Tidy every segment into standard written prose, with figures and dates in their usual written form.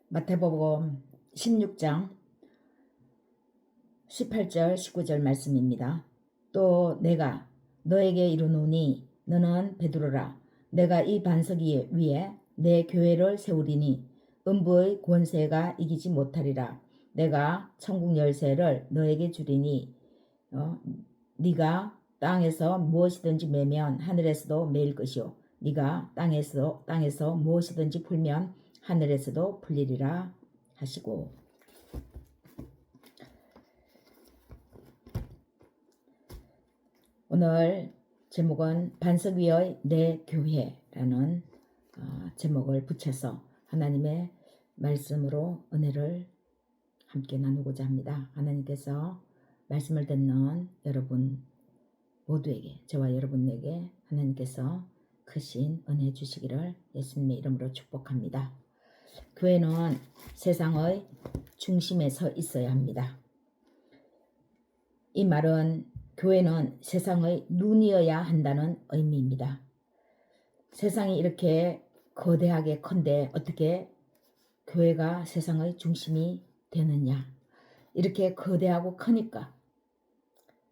마태복음 16장 18절 19절 말씀입니다. 또 내가 너에게 이르노니 너는 베드로라. 내가 이 반석 위에 내 교회를 세우리니 음부의 권세가 이기지 못하리라. 내가 천국 열쇠를 너에게 주리니 네가 땅에서 무엇이든지 매면 하늘에서도 매일 것이요 네가 땅에서 무엇이든지 풀면 하늘에서도 풀리리라 하시고, 오늘 제목은 반석 위의 내 교회라는 제목을 붙여서 하나님의 말씀으로 은혜를 함께 나누고자 합니다. 하나님께서 말씀을 듣는 여러분 모두에게, 저와 여러분에게 하나님께서 크신 은혜 주시기를 예수님의 이름으로 축복합니다. 교회는 세상의 중심에 서 있어야 합니다. 이 말은 교회는 세상의 눈이어야 한다는 의미입니다. 세상이 이렇게 거대하게 큰데 어떻게 교회가 세상의 중심이 되느냐? 이렇게 거대하고 크니까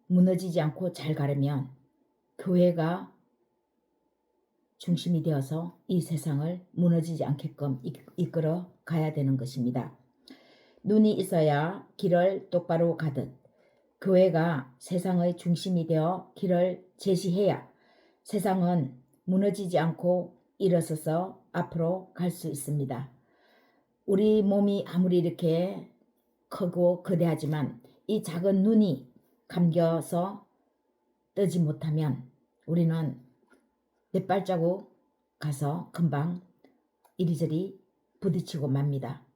무너지지 않고 잘 가려면 교회가 중심이 되어서 이 세상을 무너지지 않게끔 이끌어 가야 되는 것입니다. 눈이 있어야 길을 똑바로 가듯 교회가 세상의 중심이 되어 길을 제시해야 세상은 무너지지 않고 일어서서 앞으로 갈 수 있습니다. 우리 몸이 아무리 이렇게 크고 거대하지만 이 작은 눈이 감겨서 뜨지 못하면 우리는 몇 발자국 가서 금방 이리저리 부딪히고 맙니다.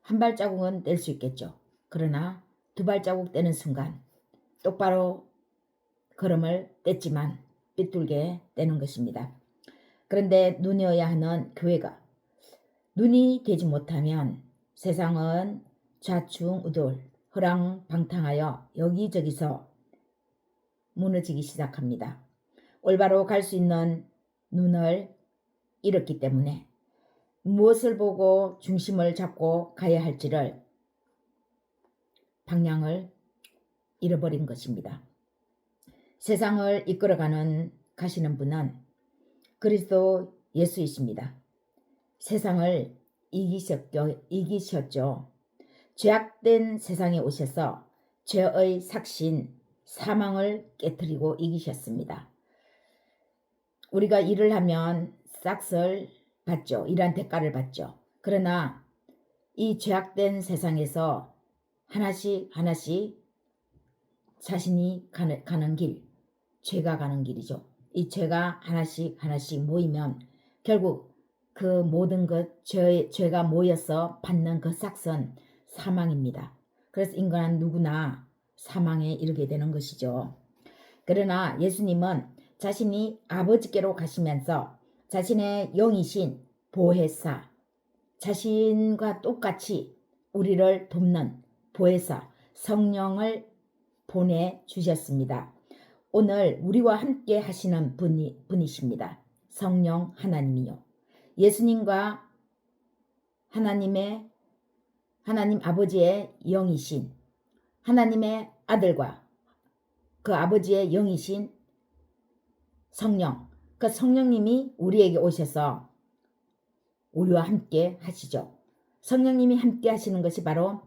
한 발자국은 뗄 수 있겠죠. 그러나 두 발자국 떼는 순간 똑바로 걸음을 뗐지만 삐뚤게 떼는 것입니다. 그런데 눈이어야 하는 교회가 눈이 되지 못하면 세상은 좌충우돌 허랑방탕하여 여기저기서 무너지기 시작합니다. 올바로 갈 수 있는 눈을 잃었기 때문에 무엇을 보고 중심을 잡고 가야 할지를 방향을 잃어버린 것입니다. 세상을 가시는 분은 그리스도 예수이십니다. 세상을 이기셨죠. 죄악된 세상에 오셔서 죄의 삭신 사망을 깨뜨리고 이기셨습니다. 우리가 일을 하면 싹을 받죠. 일한 대가를 받죠. 그러나 이 죄악된 세상에서 하나씩 자신이 가는 길, 죄가 가는 길이죠. 이 죄가 하나씩 모이면 결국 그 모든 죄가 모여서 받는 그 싹은 사망입니다. 그래서 인간은 누구나 사망에 이르게 되는 것이죠. 그러나 예수님은 자신이 아버지께로 가시면서 자신의 영이신 보혜사, 자신과 똑같이 우리를 돕는 보혜사 성령을 보내주셨습니다. 오늘 우리와 함께 하시는 분이십니다. 성령 하나님이요. 예수님과 하나님 아버지의 영이신 하나님의 아들과 그 아버지의 영이신 성령, 그 성령님이 우리에게 오셔서 우리와 함께 하시죠. 성령님이 함께 하시는 것이 바로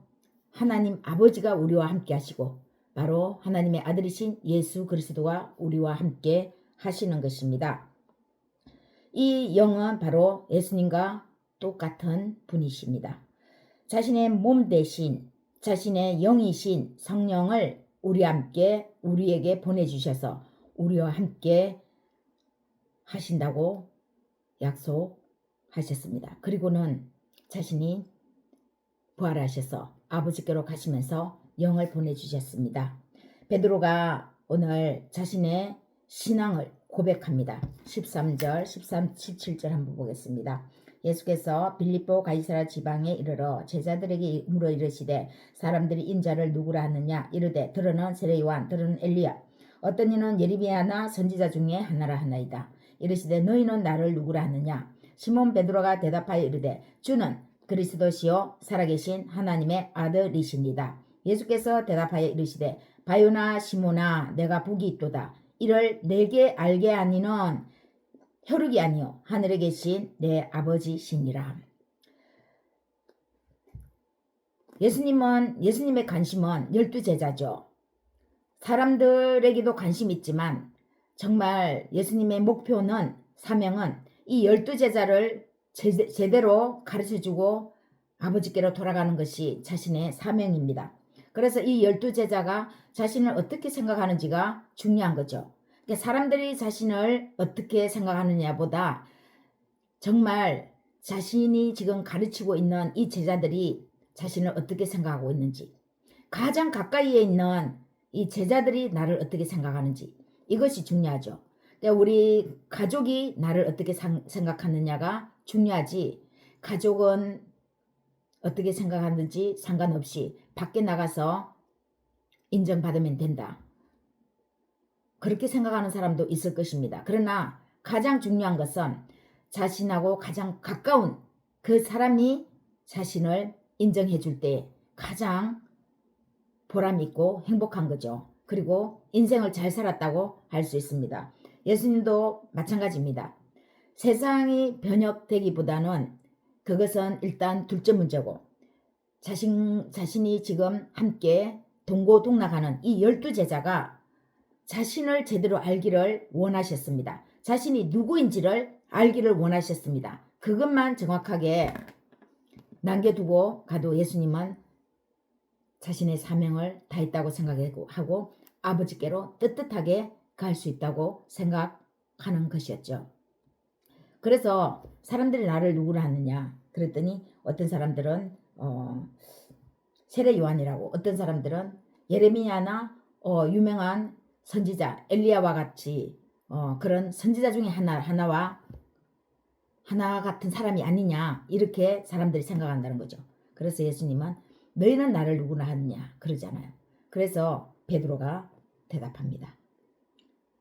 하나님 아버지가 우리와 함께 하시고 바로 하나님의 아들이신 예수 그리스도가 우리와 함께 하시는 것입니다. 이 영은 바로 예수님과 똑같은 분이십니다. 자신의 몸 대신 자신의 영이신 성령을 우리에게 보내주셔서 우리와 함께 하신다고 약속하셨습니다. 그리고는 자신이 부활하셔서 아버지께로 가시면서 영을 보내주셨습니다. 베드로가 오늘 자신의 신앙을 고백합니다. 13절, 17절 한번 보겠습니다. 예수께서 빌립보 가이사랴 지방에 이르러 제자들에게 물어 이르시되 사람들이 인자를 누구라 하느냐 이르되 들으는 세례요한 들으는 엘리야 어떤 이는 예레미야나 선지자 중에 하나라 하나이다. 이르시되 너희는 나를 누구라 하느냐 시몬 베드로가 대답하여 이르되 주는 그리스도시요 살아계신 하나님의 아들이십니다. 예수께서 대답하여 이르시되 바요나 시모나 내가 복이 있도다. 이를 내게 알게 하니는 혈육이 아니요 하늘에 계신 내 아버지시니라. 예수님의 관심은 12제자죠. 사람들에게도 관심 있지만 정말 예수님의 목표는 사명은 이 12제자를 제대로 가르쳐주고 아버지께로 돌아가는 것이 자신의 사명입니다. 그래서 이 12제자가 자신을 어떻게 생각하는지가 중요한 거죠. 그러니까 사람들이 자신을 어떻게 생각하느냐보다 정말 자신이 지금 가르치고 있는 이 제자들이 자신을 어떻게 생각하고 있는지, 가장 가까이에 있는 이 제자들이 나를 어떻게 생각하는지, 이것이 중요하죠. 그러니까 우리 가족이 나를 어떻게 생각하느냐가 중요하지, 가족은 어떻게 생각하는지 상관없이 밖에 나가서 인정받으면 된다, 그렇게 생각하는 사람도 있을 것입니다. 그러나 가장 중요한 것은 자신하고 가장 가까운 그 사람이 자신을 인정해 줄 때 가장 보람 있고 행복한 거죠. 그리고 인생을 잘 살았다고 할 수 있습니다. 예수님도 마찬가지입니다. 세상이 변혁되기보다는 그것은 일단 둘째 문제고, 자신이 지금 함께 동고동락하는 이 12제자가 자신을 제대로 알기를 원하셨습니다. 자신이 누구인지를 알기를 원하셨습니다. 그것만 정확하게 남겨두고 가도 예수님은 자신의 사명을 다했다고 생각하고 아버지께로 떳떳하게 갈 수 있다고 생각하는 것이었죠. 그래서 사람들이 나를 누구로 하느냐 그랬더니 어떤 사람들은 세례 요한이라고, 어떤 사람들은 예레미야나 유명한 선지자 엘리야와 같이 그런 선지자 중에 하나 같은 사람이 아니냐, 이렇게 사람들이 생각한다는 거죠. 그래서 예수님은 너희는 나를 누구나 하느냐 그러잖아요. 그래서 베드로가 대답합니다.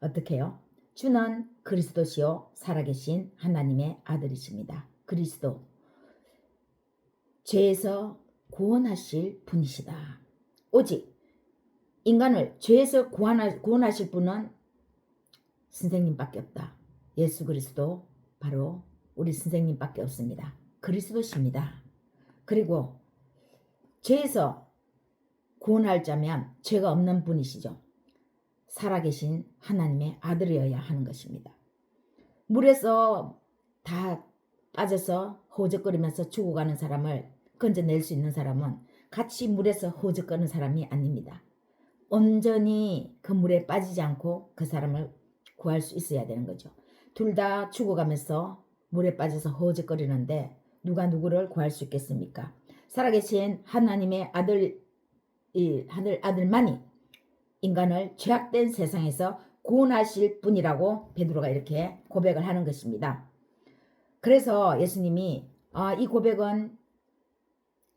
어떻게 해요? 주는 그리스도시요 살아계신 하나님의 아들이십니다. 그리스도, 죄에서 구원하실 분이시다. 오직 인간을 죄에서 구원하실 분은 선생님밖에 없다. 예수 그리스도, 바로 우리 선생님밖에 없습니다. 그리스도십니다. 그리고 죄에서 구원할 자면 죄가 없는 분이시죠. 살아계신 하나님의 아들이어야 하는 것입니다. 물에서 다 빠져서 허우적거리면서 죽어가는 사람을 건져낼 수 있는 사람은 같이 물에서 허우적거리는 사람이 아닙니다. 온전히 그 물에 빠지지 않고 그 사람을 구할 수 있어야 되는 거죠. 둘 다 죽어가면서 물에 빠져서 허우적거리는데 누가 누구를 구할 수 있겠습니까? 살아계신 하나님의 아들만이 인간을 죄악된 세상에서 구원하실 분이라고 베드로가 이렇게 고백을 하는 것입니다. 그래서 예수님이 이 고백은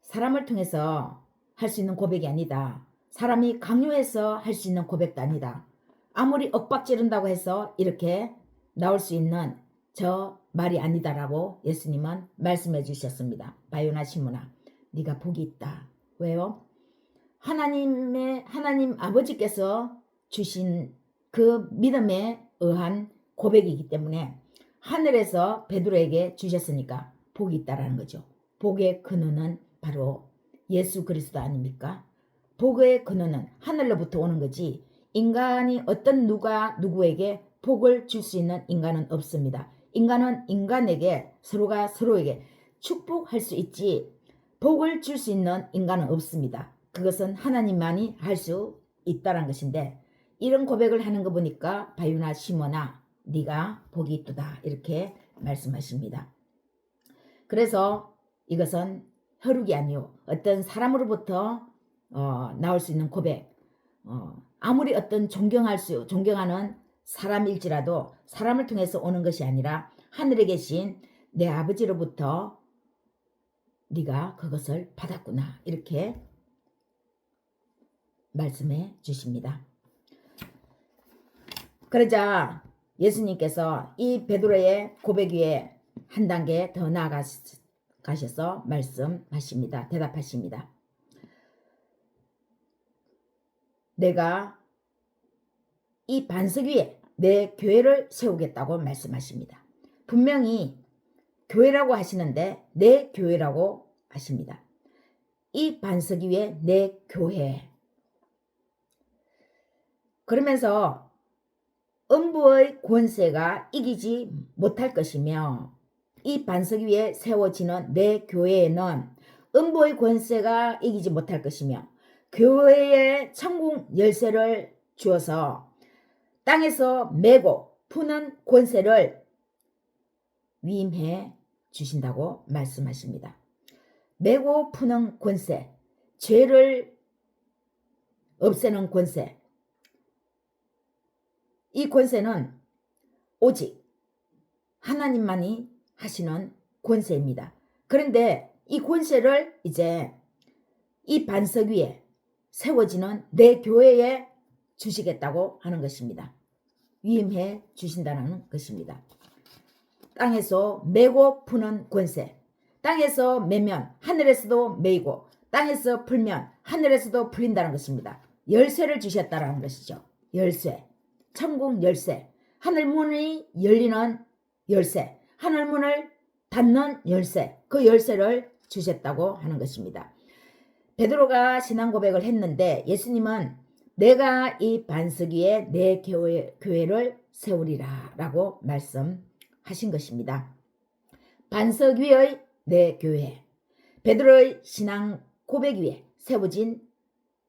사람을 통해서 할 수 있는 고백이 아니다. 사람이 강요해서 할 수 있는 고백도 아니다. 아무리 엇박지른다고 해서 이렇게 나올 수 있는 저 말이 아니다라고 예수님은 말씀해 주셨습니다. 바요나 시모나 네가 복이 있다. 왜요? 하나님 아버지께서 주신 그 믿음에 의한 고백이기 때문에 하늘에서 베드로에게 주셨으니까 복이 있다라는 거죠. 복의 근원은 바로 예수 그리스도 아닙니까? 복의 근원은 하늘로부터 오는 거지, 인간이 어떤 누구에게 복을 줄 수 있는 인간은 없습니다. 인간은 인간에게, 서로가 서로에게 축복할 수 있지 복을 줄 수 있는 인간은 없습니다. 그것은 하나님만이 할 수 있다는 것인데, 이런 고백을 하는 거 보니까 바요나 시모나 네가 복이 있도다 이렇게 말씀하십니다. 그래서 이것은 혈육이 아니요 어떤 사람으로부터 나올 수 있는 고백, 아무리 어떤 존경하는 사람일지라도 사람을 통해서 오는 것이 아니라 하늘에 계신 내 아버지로부터 네가 그것을 받았구나 이렇게 말씀해 주십니다. 그러자 예수님께서 이 베드로의 고백 위에 한 단계 더 나아가서 가셔서 말씀하십니다. 대답하십니다. 내가 이 반석 위에 내 교회를 세우겠다고 말씀하십니다. 분명히 교회라고 하시는데 내 교회라고 하십니다. 이 반석 위에 내 교회. 그러면서 음부의 권세가 이기지 못할 것이며 이 반석 위에 세워지는 내 교회에는 음부의 권세가 이기지 못할 것이며 교회에 천국 열쇠를 주어서 땅에서 메고 푸는 권세를 위임해 주신다고 말씀하십니다. 메고 푸는 권세, 죄를 없애는 권세. 이 권세는 오직 하나님만이 하시는 권세입니다. 그런데 이 권세를 이제 이 반석 위에 세워지는 내 교회에 주시겠다고 하는 것입니다. 위임해 주신다는 것입니다. 땅에서 메고 푸는 권세. 땅에서 메면 하늘에서도 메이고 땅에서 풀면 하늘에서도 풀린다는 것입니다. 열쇠를 주셨다는 것이죠. 열쇠. 천국 열쇠. 하늘 문이 열리는 열쇠. 하늘 문을 닫는 열쇠. 그 열쇠를 주셨다고 하는 것입니다. 베드로가 신앙 고백을 했는데 예수님은 내가 이 반석 위에 내 교회를 세우리라 라고 말씀하신 것입니다. 반석 위의 내 교회, 베드로의 신앙 고백 위에 세워진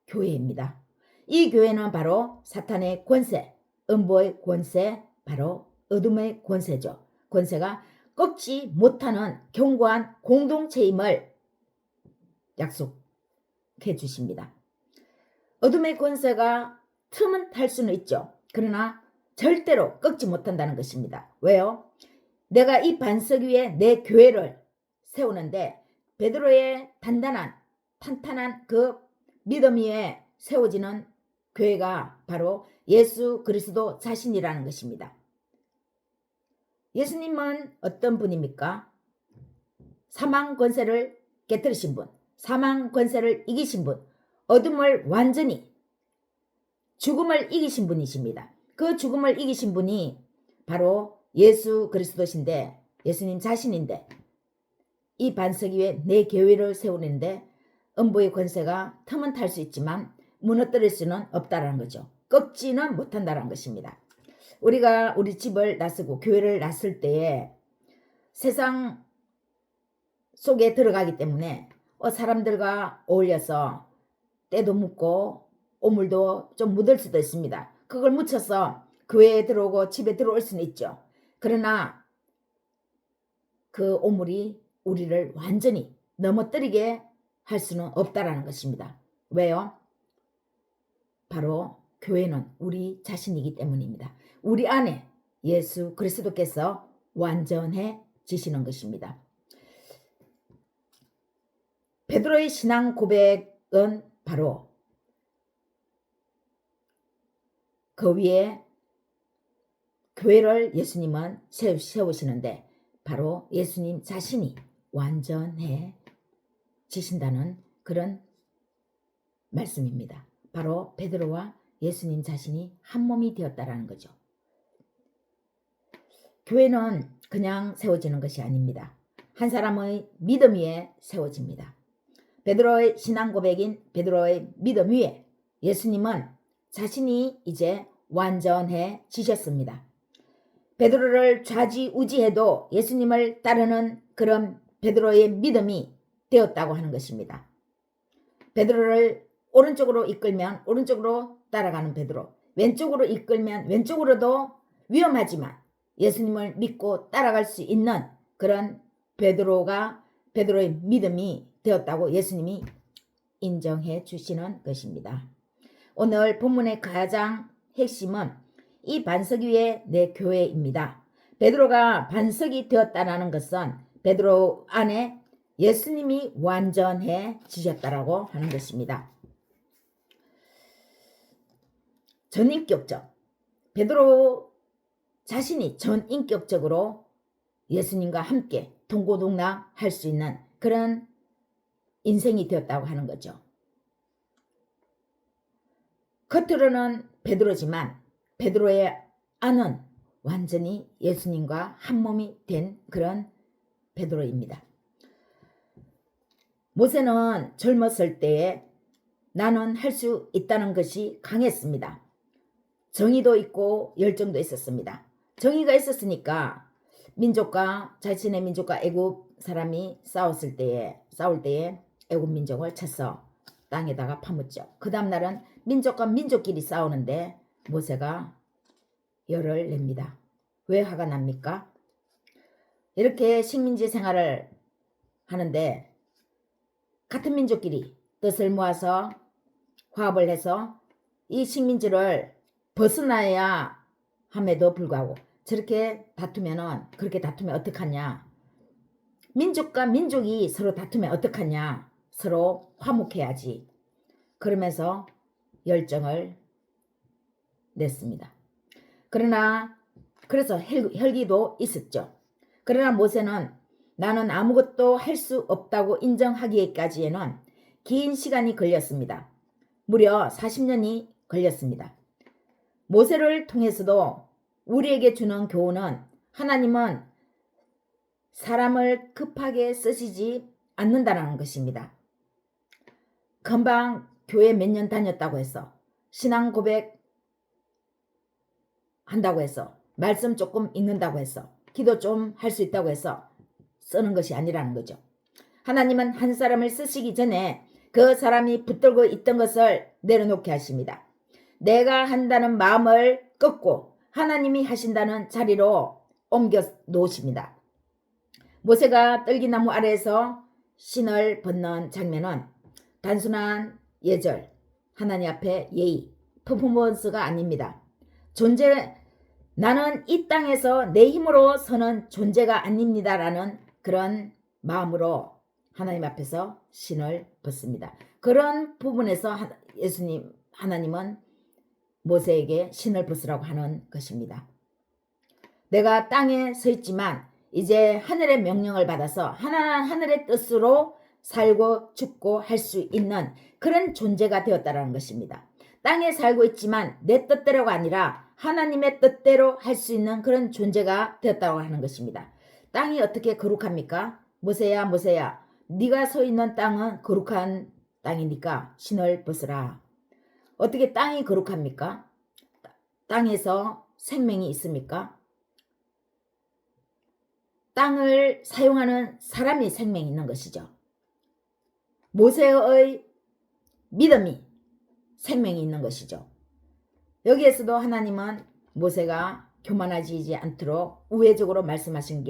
교회입니다. 이 교회는 바로 사탄의 권세, 음보의 권세, 바로 어둠의 권세죠. 권세가 꺾지 못하는 견고한 공동체임을 약속해 주십니다. 어둠의 권세가 틈은 탈 수는 있죠. 그러나 절대로 꺾지 못한다는 것입니다. 왜요? 내가 이 반석 위에 내 교회를 세우는데 베드로의 탄탄한 그 믿음 위에 세워지는 교회가 바로 예수 그리스도 자신이라는 것입니다. 예수님은 어떤 분입니까? 사망 권세를 깨뜨리신 분, 사망 권세를 이기신 분, 어둠을 완전히 죽음을 이기신 분이십니다. 그 죽음을 이기신 분이 바로 예수 그리스도신데 예수님 자신인데 이 반석 위에 내 교회를 세우는데 음부의 권세가 틈은 탈 수 있지만 무너뜨릴 수는 없다라는 거죠. 꺾지는 못한다는 것입니다. 우리가 우리 집을 나서고 교회를 나설 때에 세상 속에 들어가기 때문에 사람들과 어울려서 때도 묻고 오물도 좀 묻을 수도 있습니다. 그걸 묻혀서 교회에 들어오고 집에 들어올 수는 있죠. 그러나 그 오물이 우리를 완전히 넘어뜨리게 할 수는 없다라는 것입니다. 왜요? 바로 교회는 우리 자신이기 때문입니다. 우리 안에 예수 그리스도께서 완전해지시는 것입니다. 베드로의 신앙 고백은 바로 그 위에 교회를 예수님은 세우시는데 바로 예수님 자신이 완전해지신다는 그런 말씀입니다. 바로 베드로와 예수님 자신이 한 몸이 되었다라는 거죠. 교회는 그냥 세워지는 것이 아닙니다. 한 사람의 믿음 위에 세워집니다. 베드로의 신앙 고백인 베드로의 믿음 위에 예수님은 자신이 이제 완전해지셨습니다. 베드로를 좌지우지해도 예수님을 따르는 그런 베드로의 믿음이 되었다고 하는 것입니다. 베드로를 오른쪽으로 이끌면 오른쪽으로 따라가는 베드로, 왼쪽으로 이끌면 왼쪽으로도 위험하지만 예수님을 믿고 따라갈 수 있는 그런 베드로의 믿음이 되었다고 예수님이 인정해 주시는 것입니다. 오늘 본문의 가장 핵심은 이 반석 위에 내 교회입니다. 베드로가 반석이 되었다는 것은 베드로 안에 예수님이 완전해지셨다라고 하는 것입니다. 전인격적, 베드로 자신이 전인격적으로 예수님과 함께 동고동락 할 수 있는 그런 인생이 되었다고 하는 거죠. 겉으로는 베드로지만 베드로의 안은 완전히 예수님과 한 몸이 된 그런 베드로입니다. 모세는 젊었을 때에 나는 할 수 있다는 것이 강했습니다. 정의도 있고 열정도 있었습니다. 정의가 있었으니까 자신의 민족과 애굽 사람이 싸울 때에 애굽 민족을 쳐서 땅에다가 파묻죠. 그 다음 날은 민족과 민족끼리 싸우는데 모세가 열을 냅니다. 왜 화가 납니까? 이렇게 식민지 생활을 하는데 같은 민족끼리 뜻을 모아서 화합을 해서 이 식민지를 벗어나야 함에도 불구하고 그렇게 다투면 어떡하냐. 민족과 민족이 서로 다투면 어떡하냐. 서로 화목해야지. 그러면서 열정을 냈습니다. 그래서 혈기도 있었죠. 그러나 모세는 나는 아무것도 할 수 없다고 인정하기까지에는 긴 시간이 걸렸습니다. 무려 40년이 걸렸습니다. 모세를 통해서도 우리에게 주는 교훈은 하나님은 사람을 급하게 쓰시지 않는다는 것입니다. 금방 교회 몇 년 다녔다고 해서 신앙 고백 한다고 해서 말씀 조금 읽는다고 해서 기도 좀 할 수 있다고 해서 쓰는 것이 아니라는 거죠. 하나님은 한 사람을 쓰시기 전에 그 사람이 붙들고 있던 것을 내려놓게 하십니다. 내가 한다는 마음을 꺾고 하나님이 하신다는 자리로 옮겨 놓으십니다. 모세가 떨기나무 아래에서 신을 벗는 장면은 단순한 예절, 하나님 앞에 예의, 퍼포먼스가 아닙니다. 나는 이 땅에서 내 힘으로 서는 존재가 아닙니다라는 그런 마음으로 하나님 앞에서 신을 벗습니다. 그런 부분에서 하나님은 모세에게 신을 벗으라고 하는 것입니다. 내가 땅에 서 있지만 이제 하늘의 명령을 받아서 하늘의 뜻으로 살고 죽고 할 수 있는 그런 존재가 되었다는 것입니다. 땅에 살고 있지만 내 뜻대로가 아니라 하나님의 뜻대로 할 수 있는 그런 존재가 되었다고 하는 것입니다. 땅이 어떻게 거룩합니까? 모세야 네가 서 있는 땅은 거룩한 땅이니까 신을 벗으라. 어떻게 땅이 거룩합니까? 땅에서 생명이 있습니까? 땅을 사용하는 사람이 생명이 있는 것이죠. 모세의 믿음이 생명이 있는 것이죠. 여기에서도 하나님은 모세가 교만하지 않도록 우회적으로 말씀하신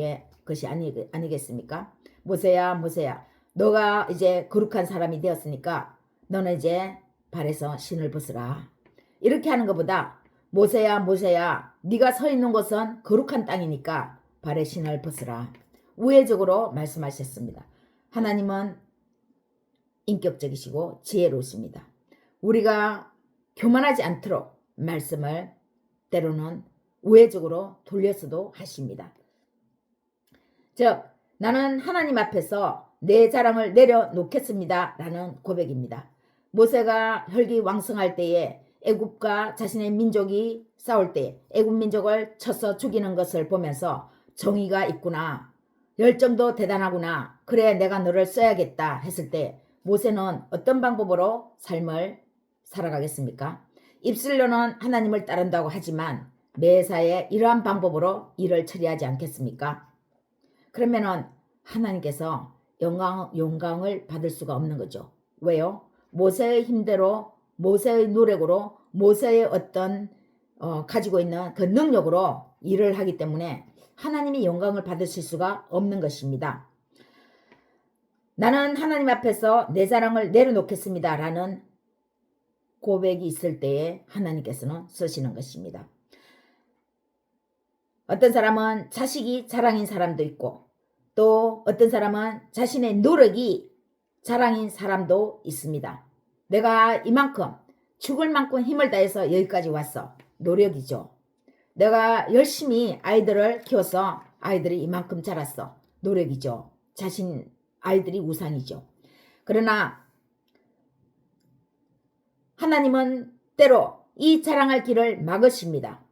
것이 아니겠습니까? 모세야 너가 이제 거룩한 사람이 되었으니까 너는 이제 발에서 신을 벗으라. 이렇게 하는 것보다 모세야 네가 서 있는 곳은 거룩한 땅이니까 발에 신을 벗으라. 우회적으로 말씀하셨습니다. 하나님은 인격적이시고 지혜로우십니다. 우리가 교만하지 않도록 말씀을 때로는 우회적으로 돌려서도 하십니다. 즉 나는 하나님 앞에서 내 자랑을 내려놓겠습니다 라는 고백입니다. 모세가 혈기왕성할 때에 애굽과 자신의 민족이 싸울 때 애굽 민족을 쳐서 죽이는 것을 보면서 정의가 있구나, 열정도 대단하구나, 그래 내가 너를 써야겠다 했을 때 모세는 어떤 방법으로 삶을 살아가겠습니까? 입술로는 하나님을 따른다고 하지만 매사에 이러한 방법으로 일을 처리하지 않겠습니까? 그러면은 하나님께서 영광을 받을 수가 없는 거죠. 왜요? 모세의 힘대로, 모세의 노력으로, 모세의 어떤 가지고 있는 그 능력으로 일을 하기 때문에 하나님이 영광을 받으실 수가 없는 것입니다. 나는 하나님 앞에서 내 자랑을 내려놓겠습니다 라는 고백이 있을 때에 하나님께서는 쓰시는 것입니다. 어떤 사람은 자식이 자랑인 사람도 있고 또 어떤 사람은 자신의 노력이 자랑인 사람도 있습니다. 내가 이만큼 죽을 만큼 힘을 다해서 여기까지 왔어. 노력이죠. 내가 열심히 아이들을 키워서 아이들이 이만큼 자랐어. 노력이죠. 자신 아이들이 우상이죠. 그러나 하나님은 때로 이 자랑할 길을 막으십니다.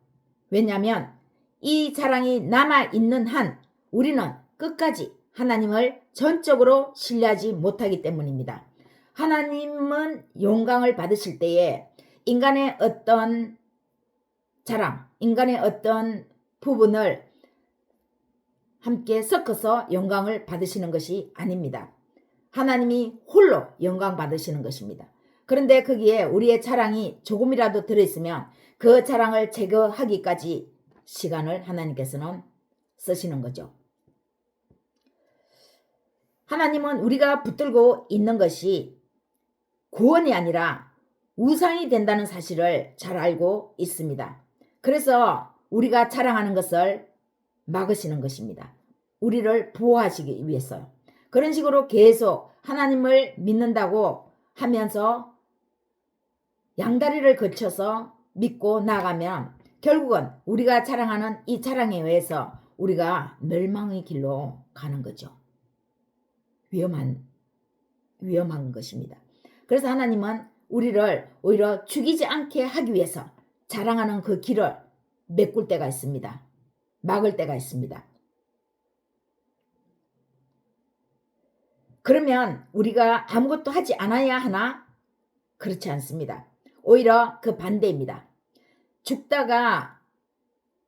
왜냐하면 이 자랑이 남아있는 한 우리는 끝까지 하나님을 전적으로 신뢰하지 못하기 때문입니다. 하나님은 영광을 받으실 때에 인간의 어떤 자랑, 인간의 어떤 부분을 함께 섞어서 영광을 받으시는 것이 아닙니다. 하나님이 홀로 영광 받으시는 것입니다. 그런데 거기에 우리의 자랑이 조금이라도 들어있으면 그 자랑을 제거하기까지 시간을 하나님께서는 쓰시는 거죠. 하나님은 우리가 붙들고 있는 것이 구원이 아니라 우상이 된다는 사실을 잘 알고 있습니다. 그래서 우리가 자랑하는 것을 막으시는 것입니다. 우리를 보호하시기 위해서요. 그런 식으로 계속 하나님을 믿는다고 하면서 양다리를 거쳐서 믿고 나가면 결국은 우리가 자랑하는 이 자랑에 의해서 우리가 멸망의 길로 가는 거죠. 위험한 것입니다. 그래서 하나님은 우리를 오히려 죽이지 않게 하기 위해서 자랑하는 그 길을 메꿀 때가 있습니다. 막을 때가 있습니다. 그러면 우리가 아무것도 하지 않아야 하나? 그렇지 않습니다. 오히려 그 반대입니다. 죽다가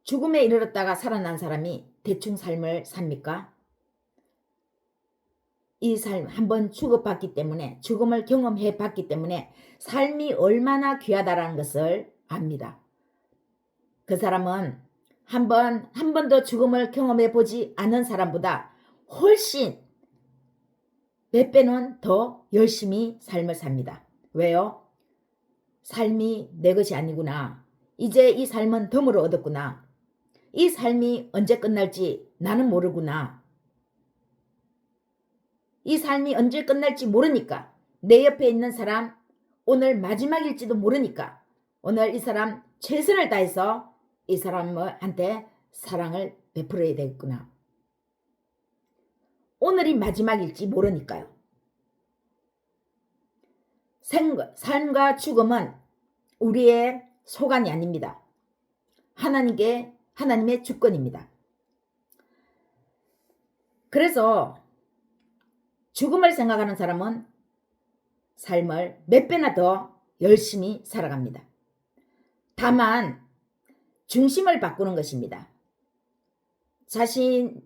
죽음에 이르렀다가 살아난 사람이 대충 삶을 삽니까? 이 삶 한번 죽어봤기 때문에 죽음을 경험해 봤기 때문에 삶이 얼마나 귀하다라는 것을 압니다. 그 사람은 한 번도 죽음을 경험해 보지 않은 사람보다 훨씬 몇 배는 더 열심히 삶을 삽니다. 왜요? 삶이 내 것이 아니구나. 이제 이 삶은 덤으로 얻었구나. 이 삶이 언제 끝날지 나는 모르구나. 이 삶이 언제 끝날지 모르니까 내 옆에 있는 사람 오늘 마지막일지도 모르니까 오늘 이 사람 최선을 다해서 이 사람한테 사랑을 베풀어야 되겠구나. 오늘이 마지막일지 모르니까요. 삶과 죽음은 우리의 소관이 아닙니다. 하나님의 주권입니다. 그래서 죽음을 생각하는 사람은 삶을 몇 배나 더 열심히 살아갑니다. 다만 중심을 바꾸는 것입니다. 자식이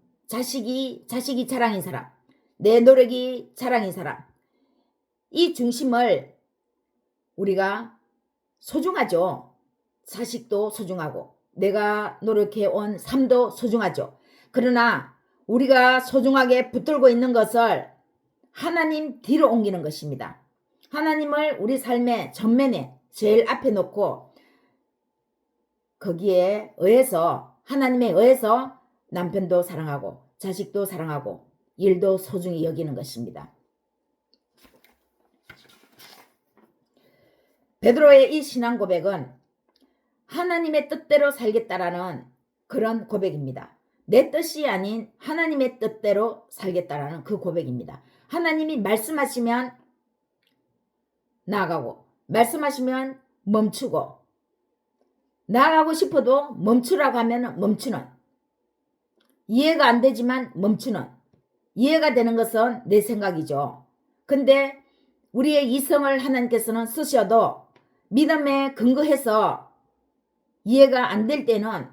자랑인 사람, 내 노력이 자랑인 사람, 이 중심을 우리가 소중하죠. 자식도 소중하고 내가 노력해온 삶도 소중하죠. 그러나 우리가 소중하게 붙들고 있는 것을 하나님 뒤로 옮기는 것입니다. 하나님을 우리 삶의 전면에 제일 앞에 놓고 거기에 의해서 하나님에 의해서 남편도 사랑하고 자식도 사랑하고 일도 소중히 여기는 것입니다. 베드로의 이 신앙 고백은 하나님의 뜻대로 살겠다라는 그런 고백입니다. 내 뜻이 아닌 하나님의 뜻대로 살겠다라는 그 고백입니다. 하나님이 말씀하시면 나아가고 말씀하시면 멈추고 나아가고 싶어도 멈추라고 하면 멈추는, 이해가 안 되지만 멈추는, 이해가 되는 것은 내 생각이죠. 근데 우리의 이성을 하나님께서는 쓰셔도 믿음에 근거해서 이해가 안 될 때는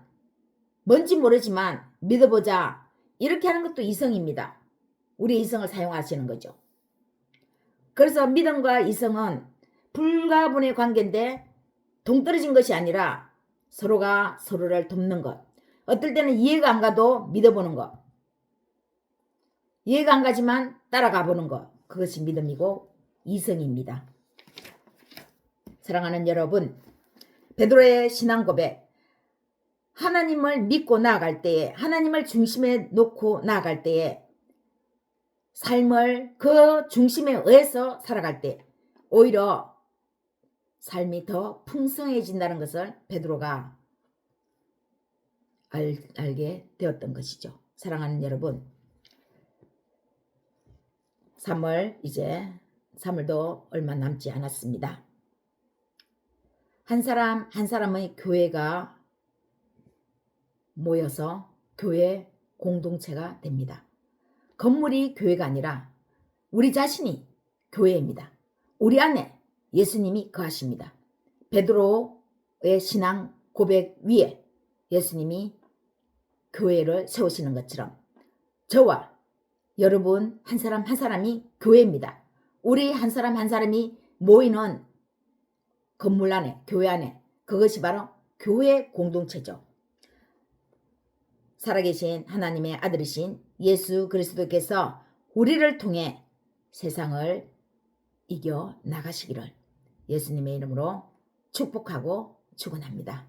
뭔지 모르지만 믿어보자 이렇게 하는 것도 이성입니다. 우리 이성을 사용하시는 거죠. 그래서 믿음과 이성은 불가분의 관계인데 동떨어진 것이 아니라 서로가 서로를 돕는 것. 어떨 때는 이해가 안 가도 믿어보는 것. 이해가 안 가지만 따라가 보는 것. 그것이 믿음이고 이성입니다. 사랑하는 여러분, 베드로의 신앙 고백, 하나님을 믿고 나아갈 때에, 하나님을 중심에 놓고 나아갈 때에, 삶을 그 중심에 의해서 살아갈 때 오히려 삶이 더 풍성해진다는 것을 베드로가 알게 되었던 것이죠. 사랑하는 여러분, 이제 3월도 얼마 남지 않았습니다. 한 사람 한 사람의 교회가 모여서 교회 공동체가 됩니다. 건물이 교회가 아니라 우리 자신이 교회입니다. 우리 안에 예수님이 거하십니다. 베드로의 신앙 고백 위에 예수님이 교회를 세우시는 것처럼 저와 여러분 한 사람 한 사람이 교회입니다. 우리 한 사람 한 사람이 모이는 건물 안에, 교회 안에, 그것이 바로 교회 공동체죠. 살아계신 하나님의 아들이신 예수 그리스도께서 우리를 통해 세상을 이겨 나가시기를 예수님의 이름으로 축복하고 축원합니다.